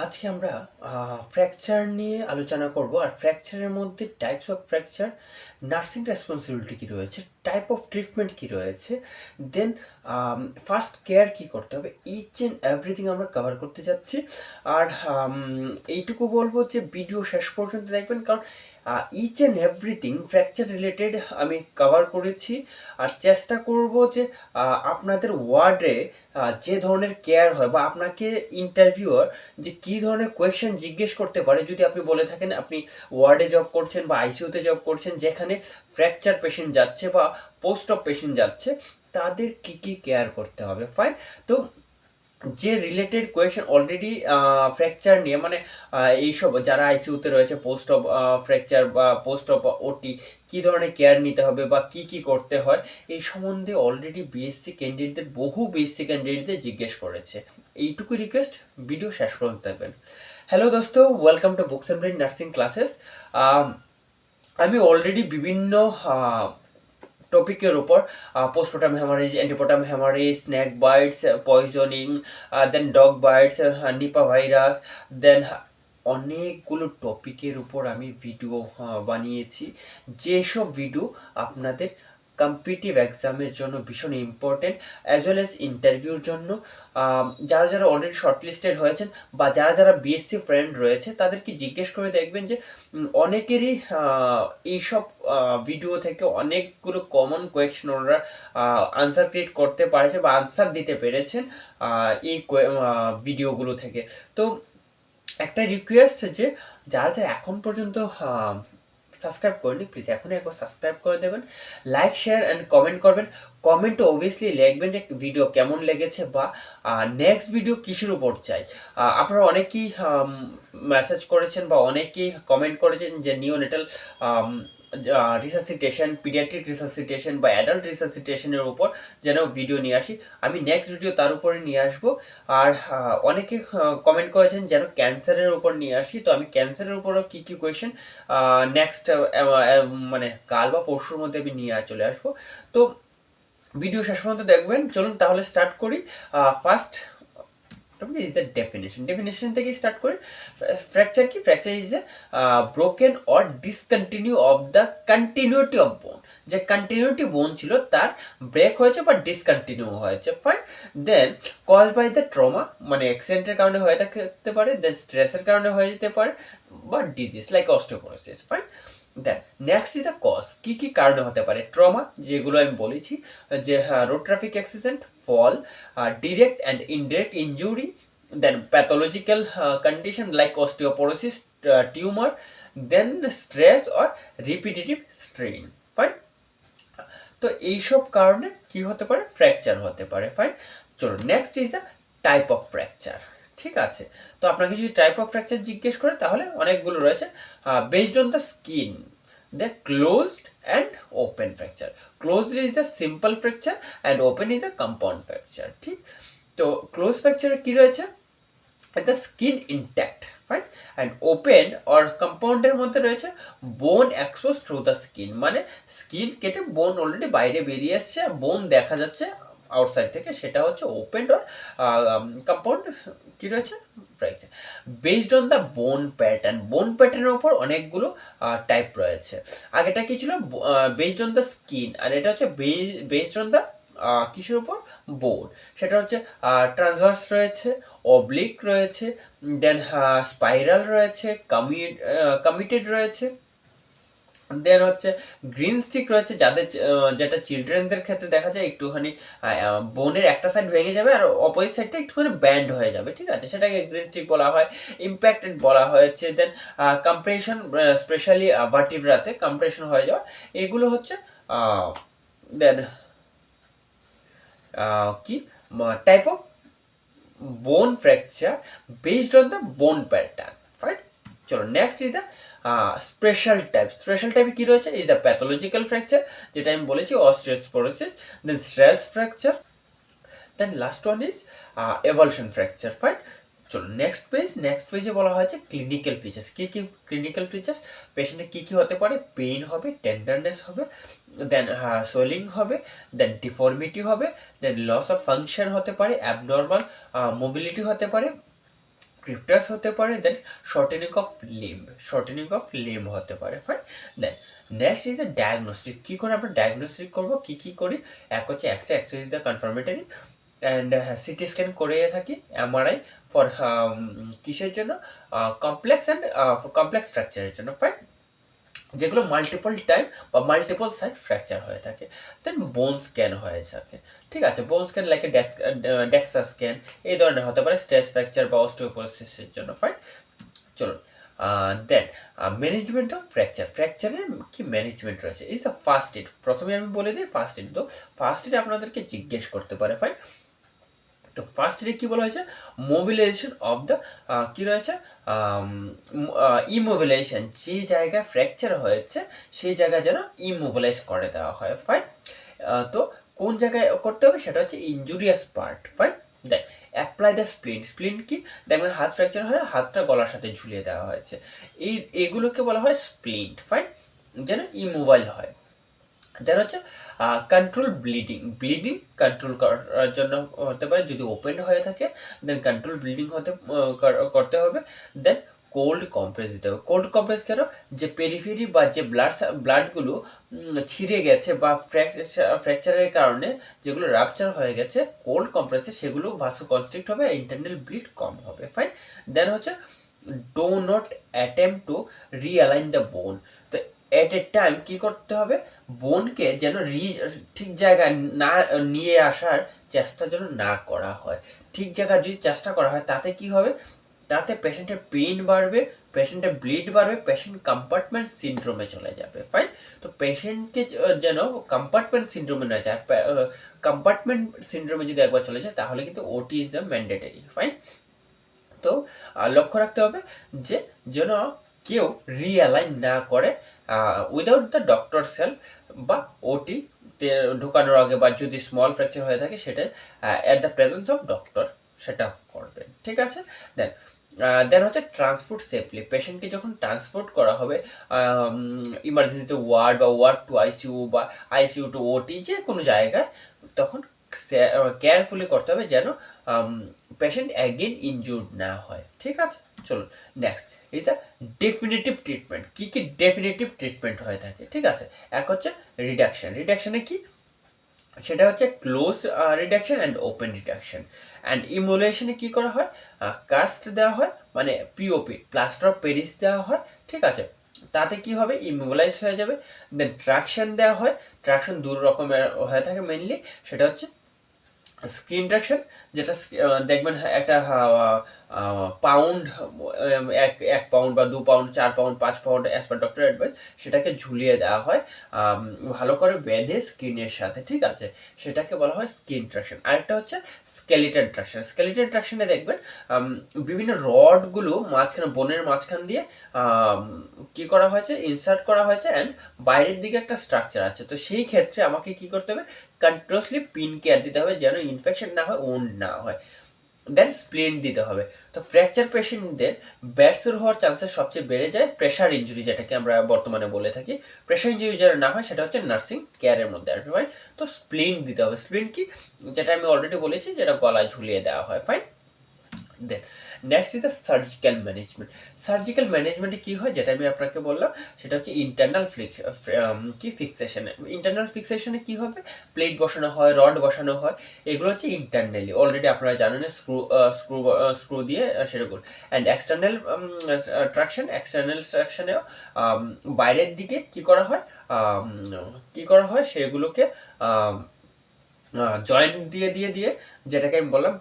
আজকে আমরা ফ্র্যাকচার নিয়ে আলোচনা করব। আর ফ্র্যাকচারের মধ্যে types of fracture, nursing responsibility কী রয়েছে, টাইপ অফ ট্রিটমেন্ট কী রয়েছে, দেন ফার্স্ট কেয়ার কী করতে হবে, ইচ অ্যান্ড এভরিথিং আমরা কভার করতে যাচ্ছি। আর এইটুকু বলবো যে ভিডিও শেষ পর্যন্ত দেখবেন, কারণ each and everything fracture related আমি কভার করেছি। আর চেষ্টা করব যে আপনাদের ওয়ার্ডে যে ধরনের কেয়ার হয় বা আপনাকে ইন্টারভিউয়ার যে কী ধরনের কোয়েশ্চেন জিজ্ঞেস করতে পারে, যদি আপনি বলে থাকেন আপনি ওয়ার্ডে জব করছেন বা আইসিইউতে জব করছেন যেখানে ফ্র্যাকচার পেশেন্ট যাচ্ছে বা পোস্ট অপ পেশেন্ট যাচ্ছে, তাদের কী কী কেয়ার করতে হবে। ফাইন। তো যে রিলেটেড কোয়েশ্চেন অলরেডি ফ্র্যাকচার নিয়ে, মানে এইসব যারা আইসিইউতে রয়েছে, পোস্ট অফ ফ্র্যাকচার বা পোস্ট অফ ওটি কী ধরনের কেয়ার নিতে হবে বা কি কি করতে হয়, এই সম্বন্ধে অলরেডি বিএসসি ক্যান্ডিডেটদের, বহু বিএসসি ক্যান্ডিডেটদের জিজ্ঞেস করেছে। এইটুকু রিকোয়েস্ট, ভিডিও শেষ পর্যন্ত থাকবেন। হ্যালো দোস্ত, welcome to books and brain nursing classes. আমি অলরেডি বিভিন্ন টপিকের উপর, postmortem haemorrhage, antepartum haemorrhage, snake bites, poisoning, then dog bites, Nipah virus, then অনেকগুলো টপিকের উপর আমি ভিডিও বানিয়েছি, যেসব ভিডিও আপনাদের কম্পিটিটিভ এক্সামের জন্য ভীষণ ইম্পর্টেন্ট, অ্যাজ ওয়েল এজ ইন্টারভিউর জন্য। যারা যারা অলরেডি শর্টলিস্টেড হয়েছেন বা যারা যারা বিএসসি ফ্রেন্ড রয়েছে, তাদেরকে জিজ্ঞেস করে দেখবেন যে অনেকেরই এইসব ভিডিও থেকে অনেকগুলো কমন কোয়েশ্চেন ওনারা আনসার ক্রিয়েট করতে পারেছে বা আনসার দিতে পেরেছেন এই ভিডিওগুলো থেকে। তো একটা রিকোয়েস্ট যে যারা যারা এখন পর্যন্ত সাবস্ক্রাইব করেনি, প্লিজ এখনই একবার সাবস্ক্রাইব করে দেবেন, লাইক শেয়ার অ্যান্ড কমেন্ট করবেন। কমেন্টে অবভিয়াসলি লিখবেন যে ভিডিও কেমন লেগেছে বা নেক্সট ভিডিও কিসের উপর চাই। আপনারা অনেকেই মেসেজ করেছেন বা অনেকেই কমেন্ট করেছেন যে নিওনেটাল রিসাসিটেশন, পিডিয়াট্রিক রিসাসিটেশন বা অ্যাডাল্ট রিসাসিটেশনের উপর যেন ভিডিও নিয়ে আসি। আমি নেক্সট ভিডিও তার উপরে নিয়ে আসবো। আর অনেকে কমেন্ট করেছেন যেন ক্যান্সারের উপর নিয়ে আসি, তো আমি ক্যান্সারের উপরও কী কী কোয়েশ্চেন নেক্সট মানে কাল বা পরশুর মধ্যে আমি নিয়ে চলে আসবো। তো ভিডিও শেষ পর্যন্ত দেখবেন। চলুন তাহলে স্টার্ট করি। ফার্স্ট ইজ দ্য ডেফিনেশন থেকে স্টার্ট করি। ফ্র্যাকচার কি? Fracture is a broken or discontinue of the continuity of বোন। যে কন্টিনিউটি বোন ছিল তার ব্রেক হয়েছে বা ডিসকন্টিনিউ হয়েছে। Fine. Then cause by the trauma, মানে অ্যাক্সিডেন্টের কারণে হয়ে থাকতে পারে, দেন স্ট্রেসের কারণে হয়ে যেতে পারে, বা disease like osteoporosis. Fine. Then next is the cause, কি কি কারণে হতে পারে। ট্রমা, যেগুলো আমি বলেছি, যে road traffic accident, fall, direct and indirect injury, then pathological condition like osteoporosis, tumor, then stress or repetitive strain. Fine. তো এইসব কারণে কি হতে পারে? ফ্র্যাকচার হতে পারে। ফাইন। চলো next is the type of fracture. ঠিক আছে, তো আপনাকে যদি টাইপ অফ ফ্র্যাকচার জিজ্ঞেস করে তাহলে অনেকগুলো রয়েছে। Based on the skin, the closed and open fracture. Closed is the simple fracture and open is the compound fracture. ঠিক, তো ক্লোজ ফ্র্যাকচারে কি রয়েছে? the skin intact, fine, and open or compound এর মধ্যে রয়েছে bone exposed through the skin, মানে skin কেটে বোন অলরেডি বাইরে বেরিয়ে আসছে, বোন দেখা যাচ্ছে আউটসাইড থেকে, সেটা হচ্ছে ওপেন অর কম্পাউন্ড কি রয়েছে? Fracture. Based on the bone pattern, বোন প্যাটার্নের উপর অনেকগুলো টাইপ রয়েছে। আগেটা কি ছিল? বেসড অন দ্য স্কিন, আর এটা হচ্ছে বেসড অন দ্য কিসের উপর? বোন। সেটা হচ্ছে ট্রান্সভার্স রয়েছে, অবলিক রয়েছে, দেন স্পাইরাল রয়েছে, কমিটেড রয়েছে, দেন হচ্ছে গ্রিন স্টিক রয়েছে, যাদের যেটা চিলড্রেনদের ক্ষেত্রে দেখা যায় একটুখানি বোনের একটা সাইড ভেঙে যাবে আর অপোজিট সাইডটা একটুখানি ব্যান্ড হয়ে যাবে। ঠিক আছে, সেটাকে গ্রিন স্টিক বলা হয়। ইম্প্যাক্টেড বলা হয়েছে। দেন কম্প্রেশন, স্পেশালি ভার্টিব্রাতে কম্প্রেশন হয়ে যাওয়া, এগুলো হচ্ছে দেন কি type of bone fracture based on the bone pattern. Fine. চলো next is the special type. Special টাইপে কি রয়েছে? ইজ দ্য প্যাথোলজিক্যাল ফ্র্যাকচার, যেটা আমি বলেছি, osteoporosis, then stress fracture, then last one is avulsion fracture. Fine. চলো next page. Next পেজে বলা হয়েছে ক্লিনিক্যাল ফিচার্স। কী কী ক্লিনিক্যাল ফিচার্স? পেশেন্টের কী কী হতে পারে? পেইন হবে, টেন্ডারনেস হবে, দেন সোয়েলিং হবে, দেন ডিফর্মিটি হবে, দেন লস অফ ফাংশন হতে পারে, অ্যাবনর্মাল মোবিলিটি হতে পারে, ক্রিপ্টাস হতে পারে, দেন শর্টেনিং অফ লিম্ব হতে পারে, fine. Then next is a diagnostic. কী করে আমরা ডায়াগনস্টিক করবো, কী করি? এক হচ্ছে x-ray is the confirmatory, and CT scan করে থাকি, এমআরআই ফর কিসের জন্য? কমপ্লেক্স ফ্র্যাকচারের জন্য, ফাইন, যেগুলো মাল্টিপল টাইম বা মাল্টিপল সাইড ফ্র্যাকচার হয়ে থাকে। দেন বোন স্ক্যান হয়ে থাকে, ঠিক আছে। বোন স্ক্যান লাইক ডেক্সা স্ক্যান এই ধরনের হতে পারে স্ট্রেস ফ্র্যাকচার বা অস্টিওপোরোসিসের জন্য, ফাইন। চলুন, দেন ম্যানেজমেন্ট অফ ফ্র্যাকচারের কি ম্যানেজমেন্ট রয়েছে? Is the first aid. প্রথমে আমি বলে দিই ফার্স্ট এড। তো ফার্স্ট এড আপনাদেরকে জিজ্ঞেস করতে পারে, ফাইন। তো ফার্স্ট এডে কী বলা হয়েছে? মোবিলাইজেশন অফ দ্য কী রয়েছে? ইমোবিলাইজেশন, যে জায়গায় ফ্র্যাকচার হয়েছে সেই জায়গায় যেন ইমোবিলাইজ করে দেওয়া হয়, ফাইন। তো কোন জায়গায় করতে হবে সেটা হচ্ছে ইনজুরিয়াস পার্ট, ফাইন। দেখ অ্যাপ্লাই দ্য স্প্লিন কি? দেখবেন হাত ফ্র্যাকচার হয়, হাতটা গলার সাথে ঝুলিয়ে দেওয়া হয়েছে, এগুলোকে বলা হয় স্প্লিন্ট, ফাইন, যেন ইমোবাইল হয়। দেন হচ্ছে কন্ট্রোল ব্লিডিং কন্ট্রোল করার জন্য হতে পারে, যদি ওপেন হয়ে থাকে দেন কন্ট্রোল ব্লিডিং করতে হবে। দেন কোল্ড কম্প্রেস দিতে হবে। কোল্ড কম্প্রেস কেন? যে পেরিফেরি বা যে ব্লাডগুলো ছিঁড়ে গেছে বা ফ্র্যাকচারের কারণে যেগুলো রাপচার হয়ে গেছে, কোল্ড কম্প্রেসে সেগুলো ভাসো কনস্ট্রিক্ট হবে, ইন্টারনাল ব্লিড কম হবে, ফাইন। দেন হচ্ছে do not attempt to realign the bone. তো এট এ টাইম কী করতে হবে? বোনকে যেন ঠিক জায়গায় না নিয়ে আসার চেষ্টা যেন না করা হয়। ঠিক জায়গায় যদি চেষ্টা করা হয় তাতে কি হবে? তাতে পেশেন্টের পেইন বাড়বে, পেশেন্টের ব্লিড বাড়বে, পেশেন্ট কম্পার্টমেন্ট সিনড্রোমে চলে যাবে, ফাইন। তো পেশেন্টকে যেন কম্পার্টমেন্ট সিনড্রোমে না যায়, কম্পার্টমেন্ট সিনড্রোমে যদি একবার চলে যায় তাহলে কিন্তু ওটি ইজ দ্য ম্যান্ডেটরি, ফাইন। তো লক্ষ্য রাখতে হবে যে যেন কেউ রিঅ্যালাইন না করে উইদাউট দ্য ডক্টরস হেল্প বা ওটি ঢোকানোর আগে, বা যদি স্মল ফ্র্যাকচার হয়ে থাকে সেটা at the presence of doctor সেটা করবেন, ঠিক আছে। দেন দেন হচ্ছে ট্রান্সপোর্ট সেফলি। পেশেন্টকে যখন ট্রান্সপোর্ট করা হবে ইমার্জেন্সিতে ওয়ার্ড বা ওয়ার্ড টু আইসিইউ বা আইসিইউ টু ওটি যে কোনো জায়গায়, তখন কেয়ারফুলি করতে হবে যেন পেশেন্ট অ্যাগেন ইনজুর্ড না হয়, ঠিক আছে। চলুন next is the definitive treatment. কী কী ডেফিনেটিভ ট্রিটমেন্ট হয়ে থাকে, ঠিক আছে। এক হচ্ছে রিডাকশনে কি? সেটা হচ্ছে close reduction and open reduction. And ইমোলেশনে কী করা হয়? কাস্ট দেওয়া হয়, মানে পিওপি প্লাস্টার অফ প্যারিস দেওয়া হয়, ঠিক আছে। তাতে কি হবে? ইমোবিলাইজ হয়ে যাবে। দেন ট্রাকশন দেওয়া হয়। ট্রাকশন দু রকমের হয়ে থাকে মেনলি, সেটা হচ্ছে স্ক্রিন ট্রাকশন, যেটা দেখবেন একটা পাউন্ড, এক পাউন্ড বা 2 pound 4 pound 5 pound as per doctor advice, সেটাকে ঝুলিয়ে দেওয়া হয় ভালো করে বেঁধে স্কিনের সাথে, ঠিক আছে। সেটাকে বলা হয় স্কিন ট্রাকশন। আরেকটা হচ্ছে স্কেলিটন ট্রাকশনে দেখবেন বিভিন্ন রডগুলো মাঝখানে, বোনের মাঝখান দিয়ে কি করা হয়েছে? ইনসার্ট করা হয়েছে, অ্যান্ড বাইরের দিকে একটা স্ট্রাকচার আছে। তো সেই ক্ষেত্রে আমাকে কি করতে হবে? কন্টিনিউয়াসলি পিন কেয়ার দিতে হবে যেন ইনফেকশন না হয়, ওন্ড না হয়। দেন স্প্লিন্ট দিতে হবে। তো ফ্র্যাকচার পেশেন্টদের ব্যাটসুর হওয়ার চান্সেস সবচেয়ে বেড়ে যায় প্রেশার ইঞ্জুরি, যেটাকে আমরা বর্তমানে বলে থাকি। প্রেশার ইঞ্জুরি যেটা না হয় সেটা হচ্ছে নার্সিং কেয়ারের মধ্যে আসবে, ফাইন। তো স্প্লিন্ট দিতে হবে। স্প্লিন্ট কি? যেটা আমি অলরেডি বলেছি, যেটা গলায় ঝুলিয়ে দেওয়া হয়, fine. Then next is the surgical ম্যানেজমেন্টে কী হয়, যেটা আমি আপনাকে বললাম, সেটা হচ্ছে ইন্টারনাল ফিক্সেশন। ইন্টারনাল ফিক্সেশনে কী হবে? প্লেট বসানো হয়, রড বসানো হয়, এগুলো হচ্ছে ইন্টারনালি, অলরেডি আপনারা জানেন স্ক্রু দিয়ে সেরকম। অ্যান্ড এক্সটার্নাল ট্রাকশনেও বাইরের দিকে কী করা হয় সেগুলোকে জয়েন্ট দিয়ে যেটাকে আমি বললাম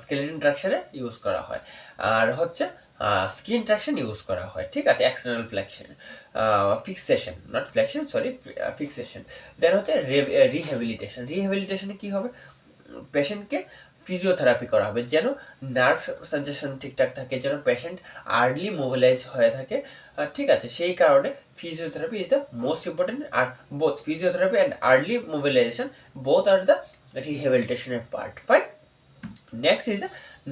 স্কেলেটন ট্রাকশনে ইউজ করা হয়। আর হচ্ছে স্কিন ট্রাকশন ইউজ করা হয়, ঠিক আছে। External fixation, not flexion, sorry, fixation. Then হচ্ছে রিহ্যাবিলিটেশনে কী হবে? পেশেন্টকে ফিজিওথেরাপি করা হবে যেন নার্ভ সাজেশন ঠিকঠাক থাকে, যেন পেশেন্ট আর্লি মোবিলাইজ হয়ে থাকে, ঠিক আছে। সেই কারণে physiotherapy is the most important. আর both physiotherapy and early mobilisation both are the রিহ্যাবিলিটেশনের part, fine. Next is the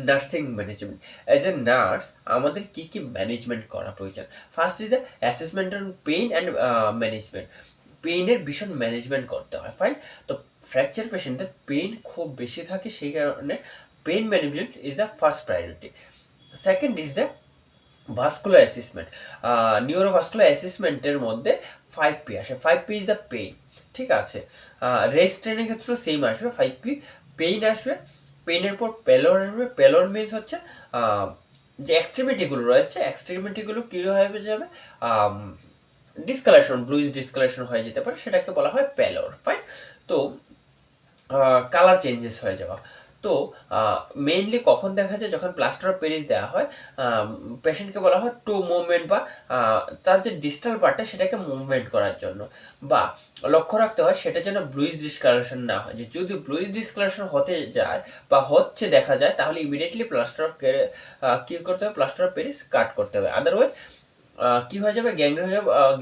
nursing management. As a nurse আমাদের কী কী ম্যানেজমেন্ট করা প্রয়োজন? First is the assessment on pain and management. পেইনের ভীষণ management করতে হয়, ফাইন। তো ফ্র্যাকচার পেশেন্টের পেইন খুব বেশি থাকে, সেই কারণে pain management is the first priority. Second is the vascular assessment. Neurovascular অ্যাসেসমেন্টের মধ্যে 5P আসে। 5P ইজ দ্য পেইন, ঠিক আছে। রেস্ট ট্রেনের ক্ষেত্রেও সেম আসবে, 5P পেইন আসবে। পেইনের পর পেলোর আসবে। পেলোর মিনস হচ্ছে যে এক্সট্রিমিটিগুলো রয়েছে, এক্সট্রিমিটিগুলো কী হয়ে যাবে, ডিসকালেশন, ব্লুইশ ডিসকালেশন হয়ে যেতে পারে, সেটাকে বলা হয় পেলোর, ফাইন। তো কালার চেঞ্জেস হয়ে যাওয়া। তো মেইনলি কখন দেখা যায়, যখন প্লাস্টার অফ প্যারিস দেওয়া হয়, পেশেন্টকে বলা হয় টু মুভমেন্ট, বা তার যে ডিস্টাল পার্টটা সেটাকে মুভমেন্ট করার জন্য, বা লক্ষ্য রাখতে হয় সেটা যেন ব্লুইশ ডিসকালেশন না হয়। যে যদি ব্লুইশ ডিসকালেশন হতে যায় বা হচ্ছে দেখা যায়, তাহলে ইমিডিয়েটলি প্লাস্টার অফ কী করতে হবে, প্লাস্টার অফ প্যারিস কাট করতে হবে। আদারওয়াইজ কি হয়ে যাবে,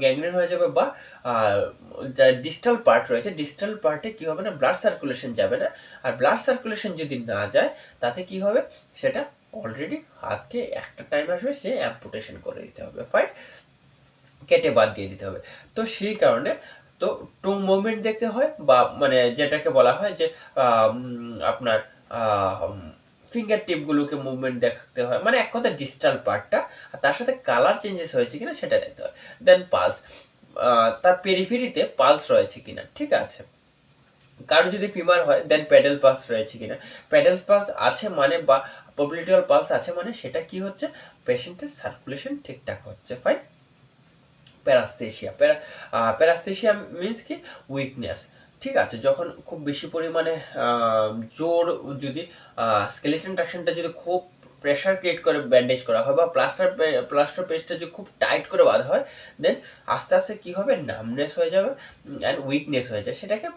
গ্যাংগ্রেন হয়ে যাবে, বা যা ডিস্টাল পার্ট রয়েছে, ডিস্টাল পার্টে কি হবে না, ব্লাড সার্কুলেশন যাবে না। আর ব্লাড সার্কুলেশন যদি না যায়, তাতে কি হবে, সেটা অলরেডি হাতকে একটা টাইম আসবে, সে অ্যাম্পুটেশন করে দিতে হবে, ফাইন, কেটে বাদ দিয়ে দিতে হবে। তো সেই কারণে তো টু মুভমেন্ট দেখতে হয়, বা মানে যেটাকে বলা হয় যে আপনার ফিঙ্গার টিপগুলোকে মুভমেন্ট দেখতে হয়, মানে এক কথা ডিস্টাল পার্টটা, আর তার সাথে কালার চেঞ্জেস হয়েছে কিনা সেটা দেখতে হয়। দেন পালস, তার পেরিফেরিতে পালস রয়েছে কিনা, ঠিক আছে। কারো যদি ফিমার হয়, দেন প্যাডেল পালস রয়েছে কিনা। প্যাডেল পালস আছে মানে, বা পবলিটিয়াল পালস আছে মানে, সেটা কি হচ্ছে, পেশেন্টের সার্কুলেশন ঠিকঠাক হচ্ছে, ফাইন। প্যারাস্থেশিয়া, প্যারাস্থেশিয়া মিনস কি, উইকনেস, ঠিক আছে। যখন খুব বেশি পরিমাণে জোর, যদি স্কেলিটন ট্রাকশনটা যদি খুব প্রেশার ক্রিয়েট করে ব্যান্ডেজ করা হয়, বা প্লাস্টার পেস্টটা যদি খুব টাইট করে বাঁধা হয়, দেন আস্তে আস্তে কি হবে, নামনেস হয়ে যাবে অ্যান্ড উইকনেস হয়ে যায়, সেটাকে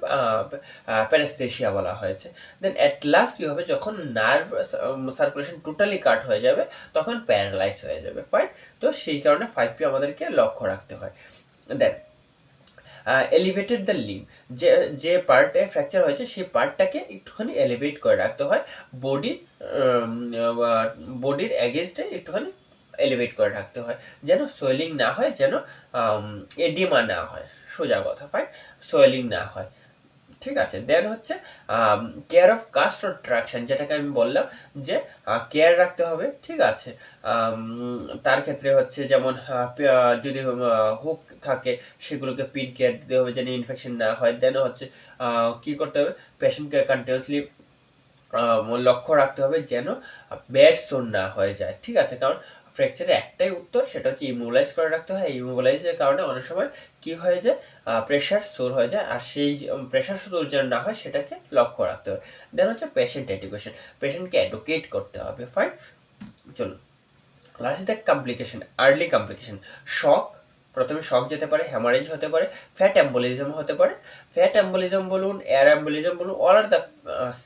প্যারাস্থেশিয়া বলা হয়েছে। দেন অ্যাট লাস্ট কি হবে, যখন নার্ভ সার্কুলেশন টোটালি কাট হয়ে যাবে, তখন প্যারালাইজ হয়ে যাবে, ফাইন। তো সেই কারণে 5P আমাদেরকে লক্ষ্য রাখতে হয়। দেন এলিভেটেড দ্য লিম, যে যে পার্টে ফ্র্যাকচার হয়েছে সেই পার্টটাকে একটুখানি এলিভেট করে রাখতে হয়, বডি বডির অ্যাগেনস্টে একটুখানি এলিভেট করে রাখতে হয়, যেন সোয়েলিং না হয়, যেন এডিমা না হয়, সোজা কথা, ফাইন, সোয়েলিং না হয়, ঠিক আছে। দেন হচ্ছে কেয়ার অফ কাস্ট ও ট্রাকশন, যেটাকে আমি বললাম যে কেয়ার রাখতে হবে, ঠিক আছে। তার ক্ষেত্রে হচ্ছে যেমন যদি হুক থাকে, সেগুলোকে পিন কেয়ার দিতে হবে যেন ইনফেকশন না হয়। দেন হচ্ছে কি করতে হবে, পেশেন্টকে কন্টিনিউসলি লক্ষ্য রাখতে হবে যেন ব্যাড সোর না হয়ে যায়, ঠিক আছে। কারণ ফ্র্যাকচারের একটাই উত্তর, সেটা হচ্ছে ইমোবিলাইজ করে রাখতে হয়। ইমোবিলাইজের কারণে অনেক সময় কি হয়ে যায়, প্রেশার সোর হয়ে যায়, আর সেই প্রেশার সোর যেন না হয় সেটাকে লক্ষ্য রাখতে হবে। দেন হচ্ছে পেশেন্ট এডুকেশন, পেশেন্টকে এডুকেট করতে হবে, ফাইন। চলুন, last the complication, early complication, shock, প্রথমে শক যেতে পারে, হ্যামারেজ হতে পারে, ফ্যাট অ্যাম্বোলিজম হতে পারে। ফ্যাট অ্যাম্বোলিজম বলুন, এয়ার অ্যাম্বোলিজম বলুন, অল আর দ্য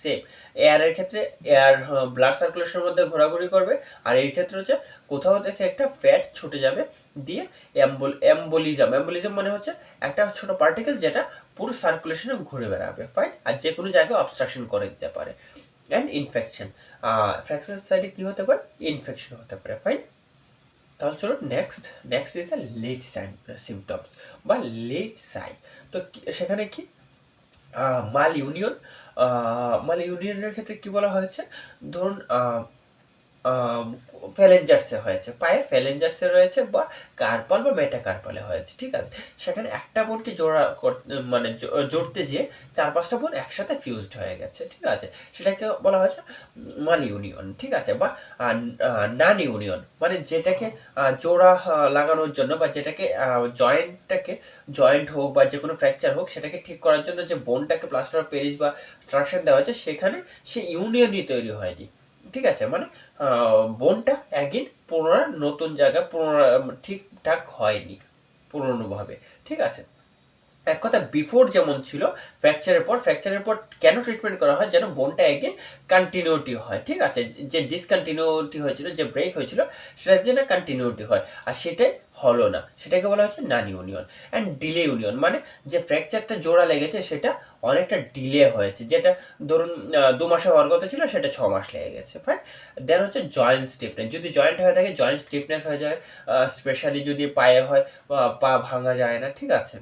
সেম। এয়ারের ক্ষেত্রে এয়ার ব্লাড সার্কুলেশনের মধ্যে ঘোরাঘুরি করবে, আর এই ক্ষেত্রে হচ্ছে কোথাও থেকে একটা ফ্যাট ছুটে যাবে, দিয়ে অ্যাম্বোলিজম, অ্যাম্বোলিজম মানে হচ্ছে একটা ছোট পার্টিকেল যেটা পুরো সার্কুলেশনে ঘুরে বেড়াবে, ফাইন, আর যে কোনো জায়গায় অবস্ট্রাকশন করে দিতে পারে। অ্যান্ড ইনফেকশন, ফ্র্যাকচার সাইডে কি হতে পারে, ইনফেকশন হতে পারে, ফাইন। তাহলে চলো next, next is the late sign symptoms বা লেট সাইন। তো সেখানে কি মাল ইউনিয়ন, মাল ইউনিয়নের ক্ষেত্রে কি বলা হয়েছে, ধরুন ফ্যালেঞ্জার্সে হয়েছে, পায়ে ফ্যালেঞ্জার্সে রয়েছে, বা কার্পাল বা মেটাকার্পালে হয়েছে, ঠিক আছে। সেখানে একটা বোনকে জোড়া মানে জড়তে যেয়ে 4-5টা বোন একসাথে ফিউজড হয়ে গেছে, ঠিক আছে। সেটাকে বলা হয়েছে মাল ইউনিয়ন, ঠিক আছে, বা নান ইউনিয়ন, মানে যেটাকে জোড়া লাগানোর জন্য, বা যেটাকে জয়েন্ট হোক বা যে কোনো ফ্র্যাকচার হোক, সেটাকে ঠিক করার জন্য যে বোনটাকে প্লাস্টার অফ প্যারিস বা ট্রাকশন দেওয়া হয়েছে, সেখানে সে ইউনিয়নই তৈরি হয়নি, ঠিক আছে। মানে বোনটা একদিন পুনরায় নতুন জায়গায় পুনরায় ঠিকঠাক হয়নি পুরনোভাবে, ঠিক আছে। এক কথা বিফোর যেমন ছিল, ফ্র্যাকচারের পর কেন ট্রিটমেন্ট করা হয়, যেন বোনটা একদিন কন্টিনিউটি হয়, ঠিক আছে। যে ডিসকন্টিনিউটি হয়েছিল, যে ব্রেক হয়েছিল, সেটা যেন কন্টিনিউটি হয়, আর সেটাই হলো না, সেটাকে বলা হচ্ছে নান ইউনিয়ন। অ্যান্ড ডিলে ইউনিয়ন, মানে যে ফ্র্যাকচারটা জোড়া লেগেছে সেটা অনেকটা ডিলে হয়েছে, যেটা ধরুন 2 মাসে হওয়ার কথা ছিল, সেটা 6 মাস লেগে গেছে, ফাইন। দেন হচ্ছে জয়েন্ট স্টিফনেস, যদি জয়েন্ট হয়ে থাকে জয়েন্ট স্টিফনেস হয়ে যায়, স্পেশালি যদি পায়ে হয়, পা ভাঙা যায় না, ঠিক আছে।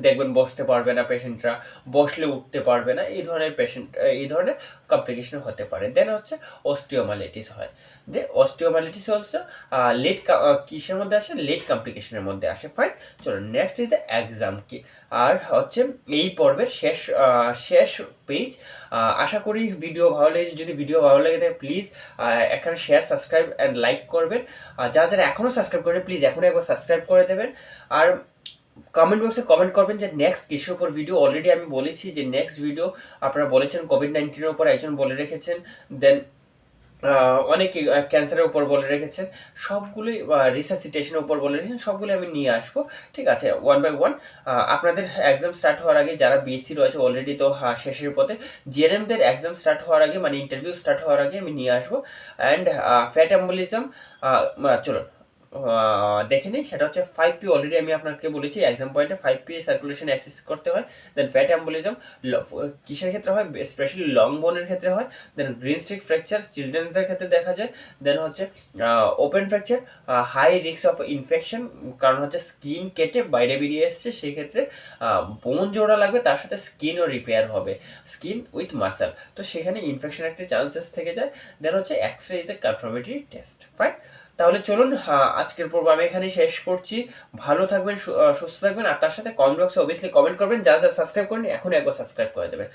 দেখবেন বসতে পারবে না পেশেন্টরা, বসলে উঠতে পারবে না, এই ধরনের পেশেন্ট, এই ধরনের কমপ্লিকেশন হতে পারে। দেন হচ্ছে অস্টিওমাইলিটিস হয়। অস্টিওমাইলিটিস হচ্ছে লেট, কিসের মধ্যে আসে, লেট কমপ্লিকেশনের মধ্যে আসে। ফাইন, চলো নেক্সট ইজ দ্য এক্সাম কি। আর হচ্ছে এই পর্বের শেষ পেজ। আশা করি ভিডিও ভালো লেগেছে, যদি ভিডিও ভালো লেগে থাকে প্লিজ এখানে শেয়ার, সাবস্ক্রাইব অ্যান্ড লাইক করবেন। আর যারা যারা এখনও সাবস্ক্রাইব করেন প্লিজ এখনই একবার সাবস্ক্রাইব করে দেবেন। আর কমেন্ট বক্সে কমেন্ট করবেন যে নেক্সট কিসের উপর ভিডিও। অলরেডি আমি বলেছি যে নেক্সট ভিডিও আপনারা বলেছেন কোভিড-19 উপর, একজন বলে রেখেছেন, দেন অনেকে ক্যান্সারের উপর বলে রেখেছেন, সবগুলোই রিসাসিটেশনের উপর বলে রেখেছেন, সবগুলো আমি নিয়ে আসবো। ঠিক আছে, ওয়ান বাই ওয়ান। আপনাদের এক্সাম স্টার্ট হওয়ার আগে যারা বিএসসি রয়েছে অলরেডি তো শেষের পথে, জিএনএমদের এক্সাম স্টার্ট হওয়ার আগে মানে ইন্টারভিউ স্টার্ট হওয়ার আগে আমি নিয়ে আসবো। অ্যান্ড ফ্যাট অ্যাম্বলিজম, চলো দেখে নিই। সেটা হচ্ছে 5P, অলরেডি আমি আপনাকে বলেছি এক্সাম পয়েন্টে 5P সার্কুলেশন অ্যাসিস করতে হয়। দেন ফ্যাট অ্যাম্বলিজম কিসের ক্ষেত্রে হয়, স্পেশালি লং বোনের ক্ষেত্রে হয়। দেন গ্রিন স্ট্রিক ফ্র্যাকচার চিলড্রেনদের ক্ষেত্রে দেখা যায়। দেন হচ্ছে open fracture, high risk of infection, কারণ হচ্ছে স্কিন কেটে বাইরে বেরিয়ে এসছে, সেই ক্ষেত্রে বোন জোড়া লাগবে, তার সাথে স্কিনও রিপেয়ার হবে, স্কিন উইথ মাসেল, তো সেখানে ইনফেকশন একটা চান্সেস থেকে যায়। দেন হচ্ছে X ray is a confirmatory test. Fine, তাহলে চলুন আজকের পর্ব আমি এখানে শেষ করছি। ভালো থাকবেন, সুস্থ থাকবেন, আর তার সাথে কমেন্ট বক্সে অবভিয়াসলি কমেন্ট করবেন। যারা যারা সাবস্ক্রাইব করেন এখনই একবার সাবস্ক্রাইব করে দেবেন।